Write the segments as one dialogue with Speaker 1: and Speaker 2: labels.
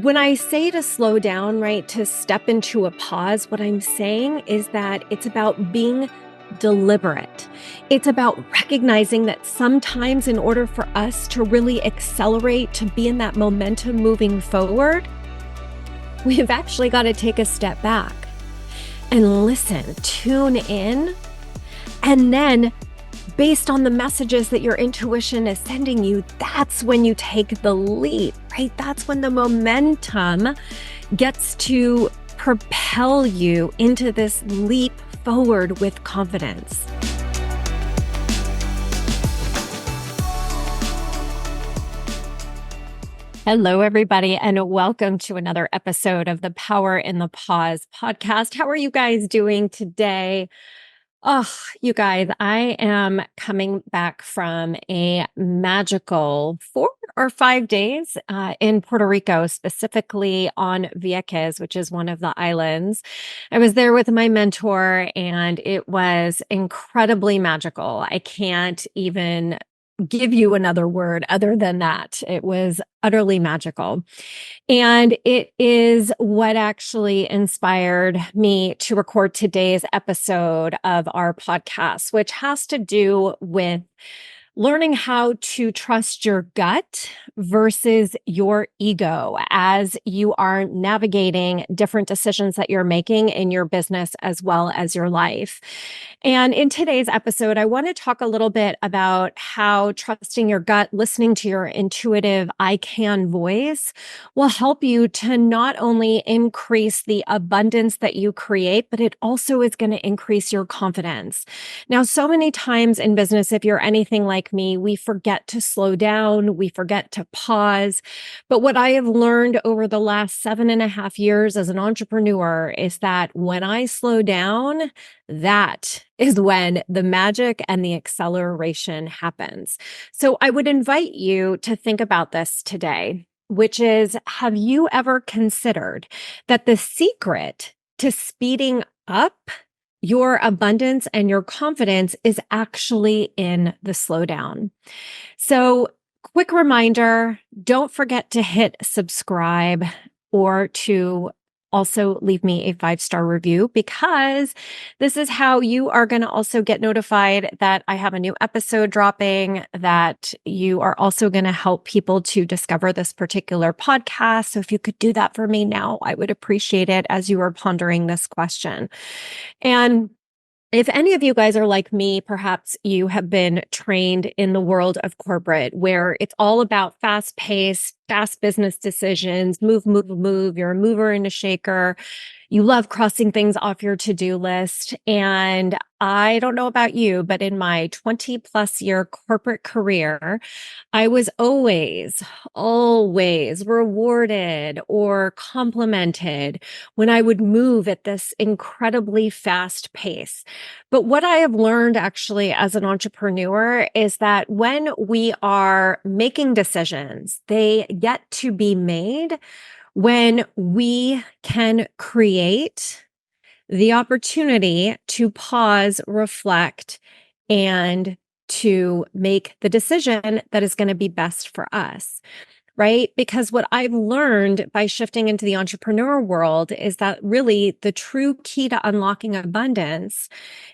Speaker 1: When I say to slow down, right, to step into a pause, what I'm saying is that it's about being deliberate. It's about recognizing that sometimes, in order for us to really accelerate, to be in that momentum moving forward, we've actually got to take a step back and listen, tune in, and then based on the messages that your intuition is sending you, that's when you take the leap, right? That's when the momentum gets to propel you into this leap forward with confidence. Hello, everybody, and welcome to another episode of the Power in the Pause podcast. How are you guys doing today? Oh, you guys, I am coming back from a magical 4 or 5 days in Puerto Rico, specifically on Vieques, which is one of the islands. I was there with my mentor and it was incredibly magical. I can't even give you another word other than that. It was utterly magical. And it is what actually inspired me to record today's episode of our podcast, which has to do with learning how to trust your gut versus your ego as you are navigating different decisions that you're making in your business as well as your life. And in today's episode, I want to talk a little bit about how trusting your gut, listening to your intuitive I can voice will help you to not only increase the abundance that you create, but it also is going to increase your confidence. Now, so many times in business, if you're anything like me, we forget to slow down, we forget to pause. But what I have learned over the last 7.5 years as an entrepreneur is that when I slow down, that is when the magic and the acceleration happens. So I would invite you to think about this today, which is, have you ever considered that the secret to speeding up your abundance and your confidence is actually in the slowdown? So, quick reminder, don't forget to hit subscribe or to also leave me a 5-star review, because this is how you are going to also get notified that I have a new episode dropping, that you are also going to help people to discover this particular podcast. So if you could do that for me now, I would appreciate it as you are pondering this question. And if any of you guys are like me, perhaps you have been trained in the world of corporate where it's all about fast paced, fast business decisions, move, move, move. You're a mover and a shaker. You love crossing things off your to-do list. And I don't know about you, but in my 20+ year corporate career, I was always rewarded or complimented when I would move at this incredibly fast pace. But what I have learned actually as an entrepreneur is that when we are making decisions, they get to be made when we can create the opportunity to pause, reflect, and to make the decision that is going to be best for us, right? Because what I've learned by shifting into the entrepreneur world is that really the true key to unlocking abundance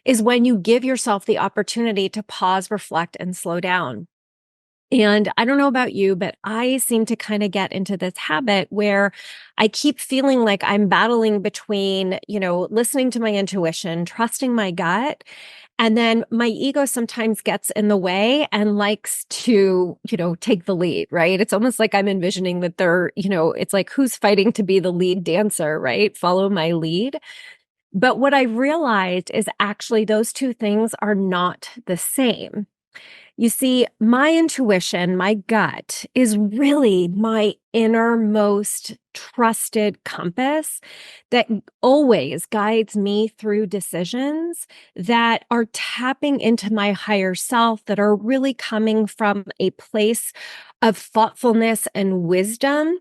Speaker 1: is when you give yourself the opportunity to pause, reflect, and slow down. And I don't know about you, but I seem to kind of get into this habit where I keep feeling like I'm battling between, listening to my intuition, trusting my gut. And then my ego sometimes gets in the way and likes to, take the lead, right? It's almost like I'm envisioning that it's like, who's fighting to be the lead dancer, right? Follow my lead. But what I realized is actually those two things are not the same. You see, my intuition, my gut is really my innermost trusted compass that always guides me through decisions that are tapping into my higher self, that are really coming from a place of thoughtfulness and wisdom,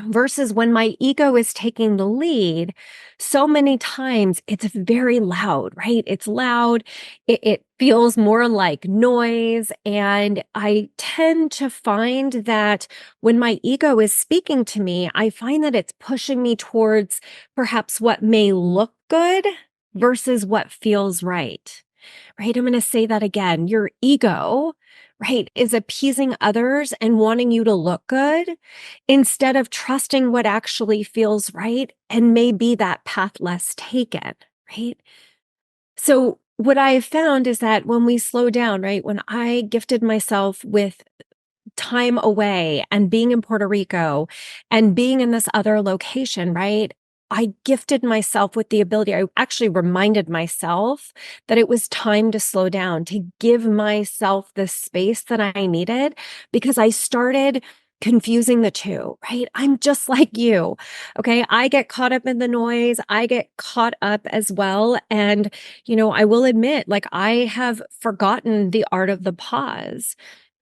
Speaker 1: versus when my ego is taking the lead, so many times it's very loud, right? It's loud. It feels more like noise. And I tend to find that when my ego is speaking to me, I find that it's pushing me towards perhaps what may look good versus what feels right? I'm going to say that again. Your ego, right, is appeasing others and wanting you to look good instead of trusting what actually feels right and may be that path less taken, right? So, what I have found is that when we slow down, right, when I gifted myself with time away and being in Puerto Rico and being in this other location, right? I gifted myself with the ability, I actually reminded myself that it was time to slow down, to give myself the space that I needed because I started confusing the two, right? I'm just like you. Okay. I get caught up in the noise. I get caught up as well. And, I will admit, like, I have forgotten the art of the pause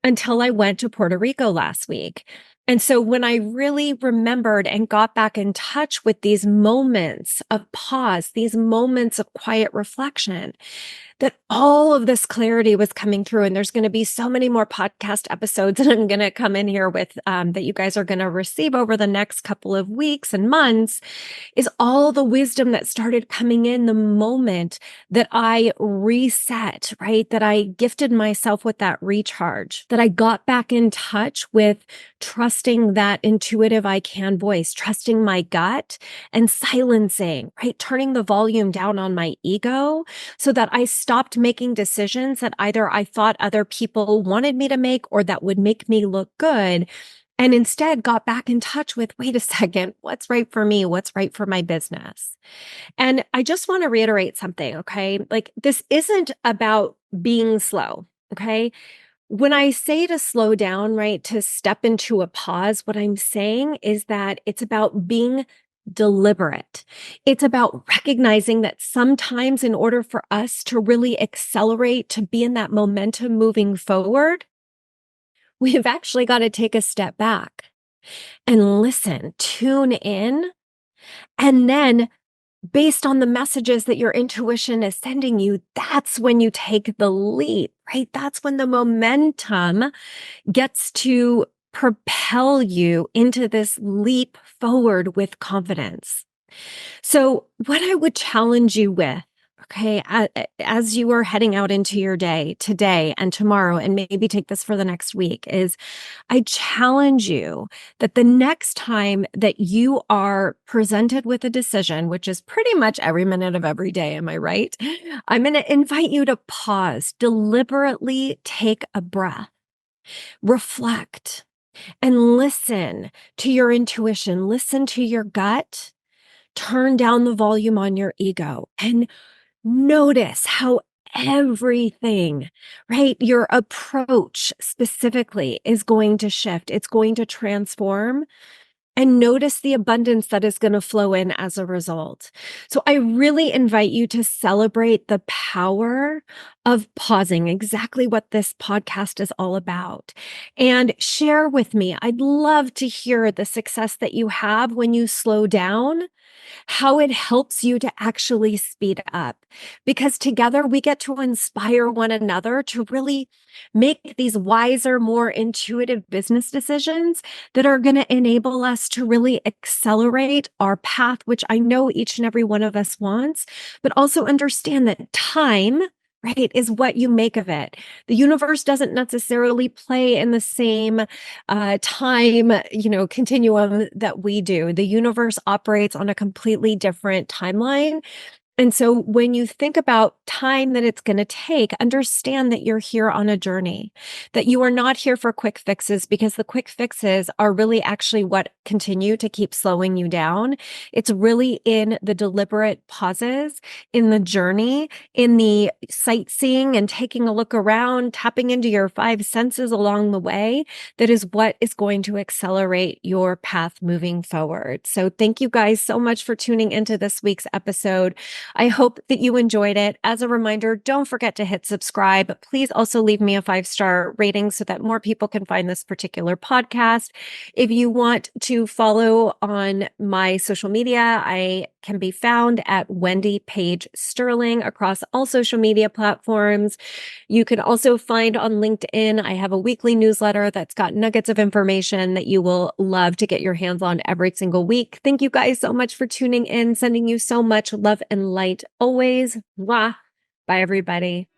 Speaker 1: until I went to Puerto Rico last week. And so when I really remembered and got back in touch with these moments of pause, these moments of quiet reflection, that all of this clarity was coming through. And there's going to be so many more podcast episodes that I'm going to come in here with that you guys are going to receive over the next couple of weeks and months, is all the wisdom that started coming in the moment that I reset, right? That I gifted myself with that recharge, that I got back in touch with trusting that intuitive I can voice, trusting my gut and silencing, right? Turning the volume down on my ego so that I stopped making decisions that either I thought other people wanted me to make or that would make me look good. And instead got back in touch with, wait a second, what's right for me? What's right for my business? And I just want to reiterate something, okay? Like, this isn't about being slow, okay? When I say to slow down, right, to step into a pause, what I'm saying is that it's about being deliberate. It's about recognizing that sometimes, in order for us to really accelerate, to be in that momentum moving forward, we've actually got to take a step back and listen, tune in, and then based on the messages that your intuition is sending you, that's when you take the leap, right? That's when the momentum gets to propel you into this leap forward with confidence. So, what I would challenge you with, okay, as you are heading out into your day today and tomorrow, and maybe take this for the next week, is I challenge you that the next time that you are presented with a decision, which is pretty much every minute of every day, am I right? I'm going to invite you to pause, deliberately take a breath, reflect, and listen to your intuition, listen to your gut, turn down the volume on your ego, and notice how everything, right? Your approach specifically is going to shift. It's going to transform. And notice the abundance that is going to flow in as a result. So I really invite you to celebrate the power of pausing, exactly what this podcast is all about. And share with me. I'd love to hear the success that you have when you slow down, how it helps you to actually speed up. Because together we get to inspire one another to really make these wiser, more intuitive business decisions that are going to enable us to really accelerate our path, which I know each and every one of us wants, but also understand that time, right, is what you make of it. The universe doesn't necessarily play in the same time, continuum that we do. The universe operates on a completely different timeline. And so when you think about time that it's going to take, understand that you're here on a journey, that you are not here for quick fixes, because the quick fixes are really actually what continue to keep slowing you down. It's really in the deliberate pauses, in the journey, in the sightseeing and taking a look around, tapping into your five senses along the way, that is what is going to accelerate your path moving forward. So thank you guys so much for tuning into this week's episode. I hope that you enjoyed it. As a reminder, don't forget to hit subscribe. Please also leave me a 5-star rating so that more people can find this particular podcast. If you want to follow on my social media, I can be found at Wendy Page Sterling across all social media platforms. You can also find on LinkedIn, I have a weekly newsletter that's got nuggets of information that you will love to get your hands on every single week. Thank you guys so much for tuning in, sending you so much love and light always. Mwah. Bye, everybody.